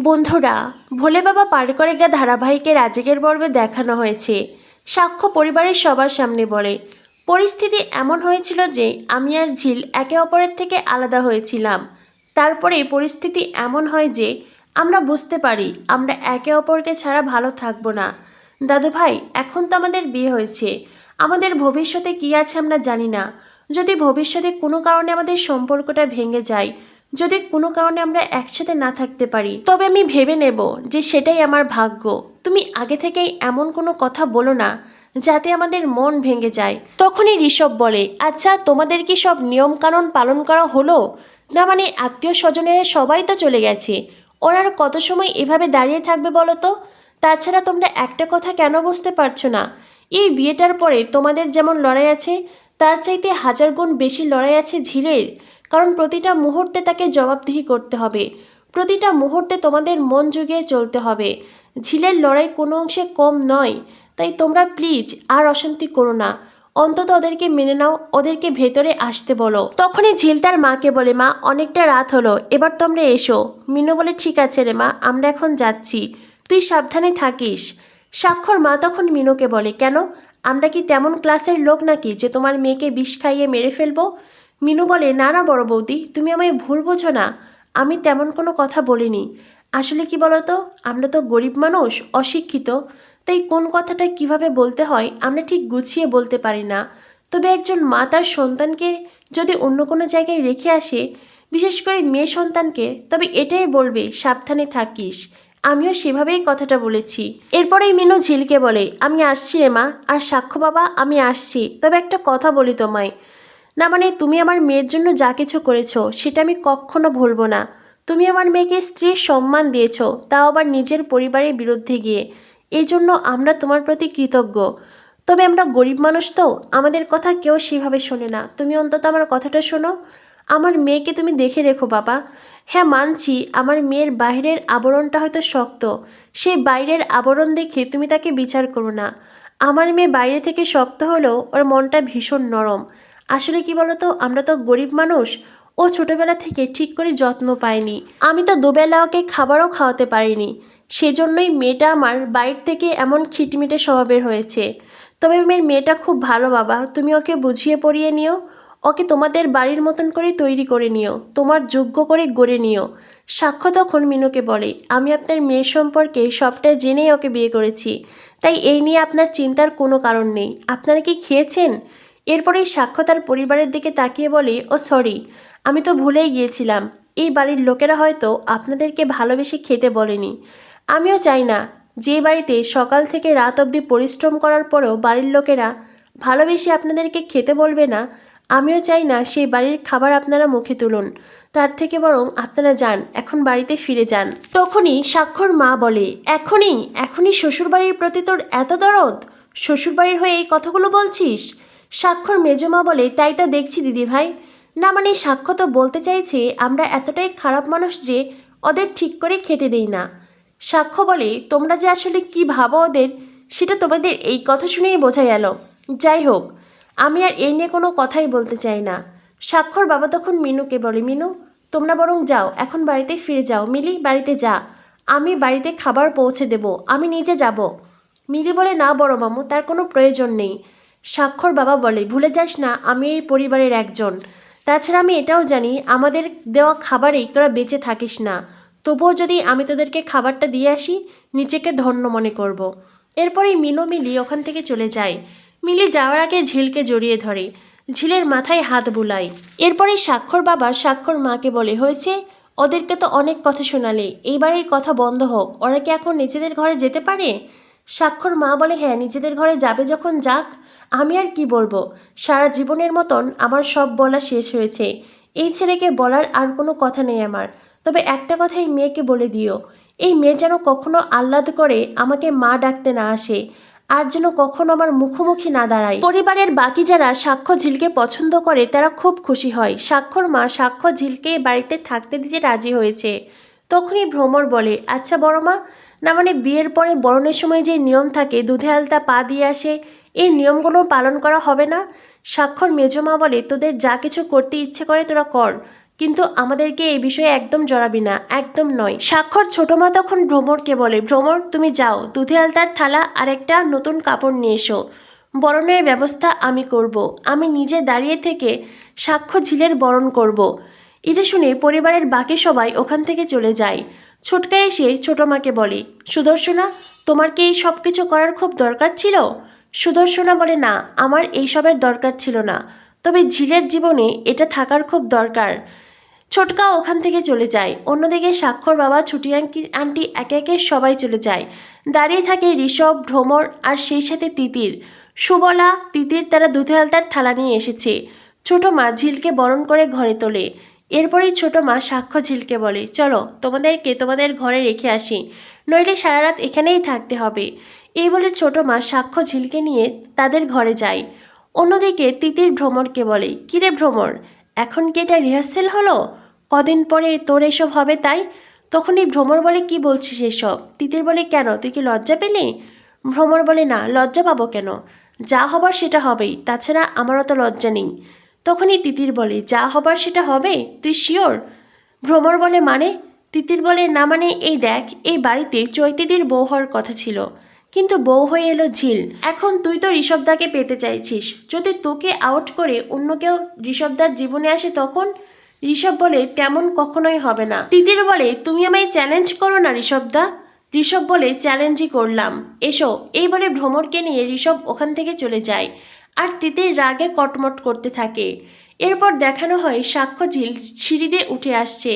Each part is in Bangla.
বন্ধুরা, ভোলে বাবা পার করে গিয়ে ধারাবাহিকের আজকের পর্বে দেখানো হয়েছে। সাক্ষ্য পরিবারের সবার সামনে বলে, পরিস্থিতি এমন হয়েছিল যে আমি আর ঝিল একে অপরের থেকে আলাদা হয়েছিলাম। তারপরে পরিস্থিতি এমন হয় যে আমরা বুঝতে পারি আমরা একে অপরকে ছাড়া ভালো থাকবো না। দাদু ভাই, এখন তো আমাদের বিয়ে হয়েছে, আমাদের ভবিষ্যতে কী আছে আমরা জানি না। যদি ভবিষ্যতে কোনো কারণে আমাদের সম্পর্কটা ভেঙে যায়, যদি কোনো কারণে আমরা একসাথে না থাকতে পারি, তবে আমি ভেবে নেব যে সেটাই আমার ভাগ্য। তুমি আগে থেকেই এমন কোনো কথা বলো না যাতে আমাদের মন ভেঙে যায়। তখনই ঋষভ বলে, আচ্ছা তোমাদের কি সব নিয়ম কানুন পালন করা হলো? না মানে আত্মীয় স্বজনেরা সবাই তো চলে গেছে, ওরা আর কত সময় এভাবে দাঁড়িয়ে থাকবে বলো তো? তাছাড়া তোমরা একটা কথা কেন বুঝতে পারছো না? এই বিয়েটার পরে তোমাদের যেমন লড়াই আছে, তার চাইতে 1000 গুণ বেশি লড়াই আছে ঝিলের। কারণ প্রতিটা মুহূর্তে তাকে জবাবদিহি করতে হবে, প্রতিটা মুহূর্তে তোমাদের মন জুগিয়ে চলতে হবে। ঝিলের লড়াই কোনো অংশে কম নয়। তাই তোমরা প্লিজ আর অশান্তি করো না, অন্তত ওদেরকে মেনে নাও, ওদেরকে ভেতরে আসতে বলো। তখনই ঝিল তার মাকে বলে, মা অনেকটা রাত হলো, এবার তোমরা এসো। মিনু বলে, ঠিক আছে রে মা, আমরা এখন যাচ্ছি, তুই সাবধানে থাকিস। সাক্ষর মা তখন মিনুকে বলে, কেন, আমরা কি তেমন ক্লাসের লোক নাকি যে তোমার মেয়েকে বিষ খাইয়ে মেরে ফেলবো? মিনু বলে, না না বড় বৌদি, তুমি আমায় ভুল বোঝো না, আমি তেমন কোনো কথা বলিনি। আসলে কি বলতো, আমরা তো গরিব মানুষ, অশিক্ষিত, তাই কোন কথাটা কিভাবে বলতে হয় আমরা ঠিক গুছিয়ে বলতে পারি না। তবে একজন মা তার সন্তানকে যদি অন্য কোনো জায়গায় রেখে আসে, বিশেষ করে মেয়ে সন্তানকে, তবে এটাই বলবে সাবধানে থাকিস। আমিও সেভাবেই কথাটা বলেছি। এরপরেই মিনু ঝিলকে বলে, আমি আসছি রে মা, আর সাক্ষ্য বাবা আমি আসছি, তবে একটা কথা বলি তোমায়। না মানে তুমি আমার মেয়ের জন্য যা কিছু করেছো সেটা আমি কখনো ভুলবো না। তুমি আমার মেয়েকে স্ত্রীর সম্মান দিয়েছো, তাও আবার নিজের পরিবারের বিরুদ্ধে গিয়ে। এই জন্য আমরা তোমার প্রতি কৃতজ্ঞ। তবে আমরা গরিব মানুষ তো, আমাদের কথা কেউ সেভাবে শোনে না, তুমি অন্তত আমার কথাটা শোনো। আমার মেয়েকে তুমি দেখে রেখো বাবা। হ্যাঁ মানছি, আমার মেয়ের বাইরের আবরণটা হয়তো শক্ত, সেই বাইরের আবরণ দেখে তুমি তাকে বিচার করো না। আমার মেয়ে বাইরে থেকে শক্ত হলেও ওর মনটা ভীষণ নরম। আসলে কি বলতো, আমরা তো গরিব মানুষ, ও ছোটবেলা থেকে ঠিক করে যত্ন পায়নি, আমি তো দুবেলা ওকে খাবারও খাওয়াতে পারিনি। সেজন্যই মেয়েটা আমার বাইরে থেকে এমন খিটমিটে স্বভাবের হয়েছে। তবে মেয়েটা খুব ভালো বাবা, তুমি ওকে বুঝিয়ে পড়িয়ে নিও, ওকে তোমাদের বাড়ির মতন করে তৈরি করে নিও, তোমার যোগ্য করে গড়ে নিও। সাক্ষ্য তখন মিনুকে বলে, আমি আপনার মেয়ের সম্পর্কে সবটা জেনেই ওকে বিয়ে করেছি, তাই এই নিয়ে আপনার চিন্তার কোনো কারণ নেই। আপনারা কি খেয়েছেন? এরপরেই সাক্ষ্য তার পরিবারের দিকে তাকিয়ে বলে, ও সরি, আমি তো ভুলেই গিয়েছিলাম, এই বাড়ির লোকেরা হয়তো আপনাদেরকে ভালোবেসে খেতে বলেনি। আমিও চাই না যে বাড়িতে সকাল থেকে রাত অবধি পরিশ্রম করার পরেও বাড়ির লোকেরা ভালোবেসে আপনাদেরকে খেতে বলবে না, আমিও চাই না সেই বাড়ির খাবার আপনারা মুখে তুলুন। তার থেকে বরং আপনারা যান, এখন বাড়িতে ফিরে যান। তখনই সাক্ষর মা বলে, এখনই এখনই শ্বশুরবাড়ির প্রতি তোর এত দরদ? শ্বশুরবাড়ির হয়ে এই কথাগুলো বলছিস? সাক্ষর মেজমা বলে, তাই তো দেখছি দিদি ভাই। না মানে সাক্ষ্য তো বলতে চাইছে আমরা এতটাই খারাপ মানুষ যে ওদের ঠিক করে খেতে দেই না। সাক্ষ্য বলে, তোমরা যে আসলে কি ভাবো ওদের, সেটা তোমাদের এই কথা শুনেই বোঝা গেল। যাই হোক, আমি আর এই নিয়ে কোনো কথাই বলতে চাই না। সাক্ষর বাবা তখন মিনুকে বলে, মিনু তোমরা বরং যাও, এখন বাড়িতে ফিরে যাও। মিলি বাড়িতে যা, আমি বাড়িতে খাবার পৌঁছে দেব, আমি নিজে যাব। মিলি বলে, না বড় মামু, তার কোনো প্রয়োজন নেই। সাক্ষর বাবা বলে, ভুলে যাস না আমি এই পরিবারের একজন, তাছাড়া আমি এটাও জানি আমাদের দেওয়া খাবারেই তোরা বেঁচে থাকিস না, তবুও যদি আমি তোদেরকে খাবারটা দিয়ে আসি নিজেকে ধন্য মনে করব। এরপরেই মিনু মিলি ওখান থেকে চলে যায়। মিলি যাওয়ার আগে ঝিলকে জড়িয়ে ধরে, ঝিলের মাথায় হাত বুলায়। এরপরে সাক্ষর বাবা সাক্ষর মাকে বলে, হয়েছে, ওদেরকে তো অনেক কথা শোনালে, এইবার এই কথা বন্ধ হোক, ওরা কি এখন নিজেদের ঘরে যেতে পারে? সাক্ষর মা বলে, হ্যাঁ নিজেদের ঘরে যাবে যখন যাক, আমি আর কি বলবো, সারা জীবনের মতন আমার সব বলা শেষ হয়েছে, এই ছেলেকে বলার আর কোনো কথা নেই আমার। তবে একটা কথা এই মেয়েকে বলে দিও, এই মেয়ে যেন কখনো আহ্লাদ করে আমাকে মা ডাকতে না আসে, আর যেন কখনো আমার মুখোমুখি না দাঁড়ায়। পরিবারের বাকি যারা সাক্ষ্য ঝিলকে পছন্দ করে তারা খুব খুশি হয়। সাক্ষর মা সাক্ষ্য ঝিলকে বাড়িতে থাকতে দিতে রাজি হয়েছে। তখনই ভ্রমর বলে, আচ্ছা বড় মা, না মানে বিয়ের পরে বরণের সময় যে নিয়ম থাকে দুধে আলতা পা দিয়ে আসে, এই নিয়মগুলো পালন করা হবে না? সাক্ষর মেজমা বলে, তোদের যা কিছু করতে ইচ্ছে করে তোরা কর, কিন্তু আমাদেরকে এই বিষয়ে একদম জড়াবি না, একদম নয়। স্বাক্ষর ছোট মা তখন ভ্রমরকে বলে, ভ্রমর তুমি যাও, দুধে আলতার থালা আর একটা নতুন কাপড় নিয়ে এসো, বরণের ব্যবস্থা আমি করব। আমি নিজে দাঁড়িয়ে থেকে সাক্ষ্য ঝিলের বরণ করব। এটা শুনে পরিবারের বাকি সবাই ওখান থেকে চলে যায়। ছোটকা এসে ছোট মাকে বলে, সুদর্শনা, তোমার কি এই সব কিছু করার খুব দরকার ছিল? সুদর্শনা বলে, না, আমার এইসবের দরকার ছিল না, তবে ঝিলের জীবনে এটা থাকার খুব দরকার। ছোটকা ওখান থেকে চলে যায়। অন্যদিকে স্বাক্ষর বাবা, ছুটি আন্টি একে একে সবাই চলে যায়। দাঁড়িয়ে থাকে ঋষভ, ভ্রমর আর সেই সাথে তিতির। সুবলা, তিতির তারা দুধে আলতার থালা নিয়ে এসেছে। ছোট মা ঝিলকে বরণ করে ঘরে তোলে। এরপরেই ছোট মা সাক্ষ্য ঝিলকে বলে, চলো তোমাদেরকে তোমাদের ঘরে রেখে আসি, নইলে সারা রাত এখানেই থাকতে হবে। এই বলে ছোট মা সাক্ষ্য ঝিলকে নিয়ে তাদের ঘরে যায়। অন্যদিকে তিতির ভ্রমরকে বলে, কিরে ভ্রমর, এখন কি এটা রিহার্সেল হলো? কদিন পরে তোর এসব হবে তাই? তখনই ভ্রমর বলে, কি বলছিস এসব? তিতির বলে, কেন, তুই কি লজ্জা পেলি? ভ্রমর বলে, না, লজ্জা পাবো কেন? যা হবার সেটা হবেই, তাছাড়া আমারও তো লজ্জা নেই। তখনই তিতির বলে, যা হবার সেটা হবে, তুই শিওর? ভ্রমর বলে, মানে? তিতির বলে, না মানে এই দেখ, এই বাড়িতে চৈতিদির বউ হওয়ার কথা ছিল, কিন্তু বউ হয়ে এলো ঝিল। এখন তুই তো ঋষভদাকে পেতে চাইছিস, যদি তোকে আউট করে অন্য কেউ ঋষভদার জীবনে আসে তখন? ঋষভ বলে, তেমন কখনোই হবে না। তিতির বলে, তুমি আমায় চ্যালেঞ্জ করো না ঋষভদা। ঋষভ বলে, চ্যালেঞ্জই করলাম, এসো। এই বলে ভ্রমরকে নিয়ে ঋষভ ওখান থেকে চলে যায়। আর তিতির রাগে কটমট করতে থাকে। এরপর দেখানো হয় সাক্ষ্য ঝিল সিঁড়ি দিয়ে উঠে আসছে।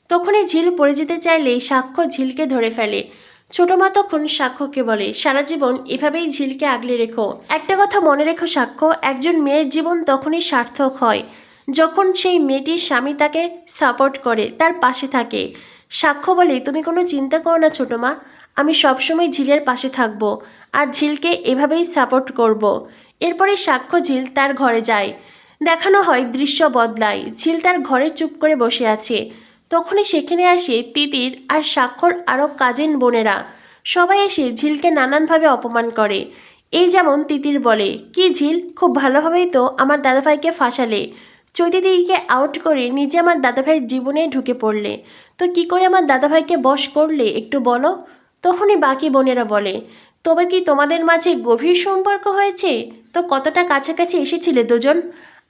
তখনই ঝিল পড়ে যেতে চাইলেই সাক্ষ্য ঝিলকে ধরে ফেলে। ছোট মা তখন সাক্ষ্যকে বলে, সারা জীবন এভাবেই ঝিলকে আগলে রেখো। একটা কথা মনে রেখো সাক্ষ্য, একজন মেয়ের জীবন তখনই সার্থক হয় যখন সেই মেয়েটির স্বামী তাকে সাপোর্ট করে, তার পাশে থাকে। সাক্ষ্য বলে, তুমি কোনো চিন্তা করো না ছোট মা, আমি সবসময় ঝিলের পাশে থাকব আর ঝিলকে এভাবেই সাপোর্ট করব। এরপরে সাক্ষ্য ঝিল তার ঘরে যায়। দেখানো হয় দৃশ্য বদলায়, ঝিল তার ঘরে চুপ করে বসে আছে। তখনই সেখানে আসে তিতির আর সাক্ষর আরও কাজিন বোনেরা। সবাই এসে ঝিলকে নানানভাবে অপমান করে। এই যেমন তিতির বলে, কি ঝিল, খুব ভালোভাবেই তো আমার দাদাভাইকে ফাঁসালে, চৈতিদিকে আউট করে নিজে আমার দাদাভাইয়ের জীবনে ঢুকে পড়লে, তো কি করে আমার দাদাভাইকে বশ করলে একটু বলো। তখনই বাকি বোনেরা বলে, তবে কি তোমাদের মাঝে গভীর সম্পর্ক হয়েছে? তো কতটা কাছাকাছি এসেছিলে দুজন?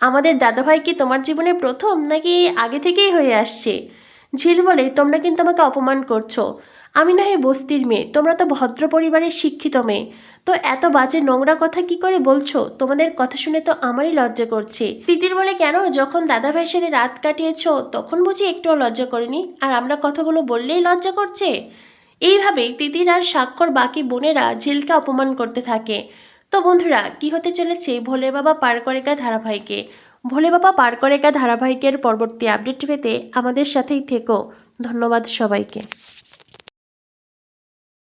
আমাদের দাদাভাই কি তোমার জীবনে প্রথম, নাকি আগে থেকেই হয়ে আসছে? ঝিল বলে, তোমরা কিন্তু আমাকে অপমান করছো। আমি না হয় বস্তির মেয়ে, তোমরা তো ভদ্র পরিবারের শিক্ষিত মেয়ে, তো এত বাজে নোংরা কথা কি করে বলছো? তোমাদের কথা শুনে তো আমারই লজ্জা করছে। তিতির বলে, কেন, যখন দাদাভাইয়ের সাথে রাত কাটিয়েছো তখন বুঝি একটুও লজ্জা করিনি, আর আমরা কথাগুলো বললেই লজ্জা করছে? এইভাবেই তিতির আর স্বাক্ষর বাকি বোনেরা ঝিলকে অপমান করতে থাকে। তো বন্ধুরা, কি হতে চলেছে ভোলে বাবা পার করেগা ধারাবাহিকে? ভোলে বাবা পার করেগা ধারাবাহিকের পরবর্তী আপডেট পেতে আমাদের সাথেই থেকো। ধন্যবাদ সবাইকে।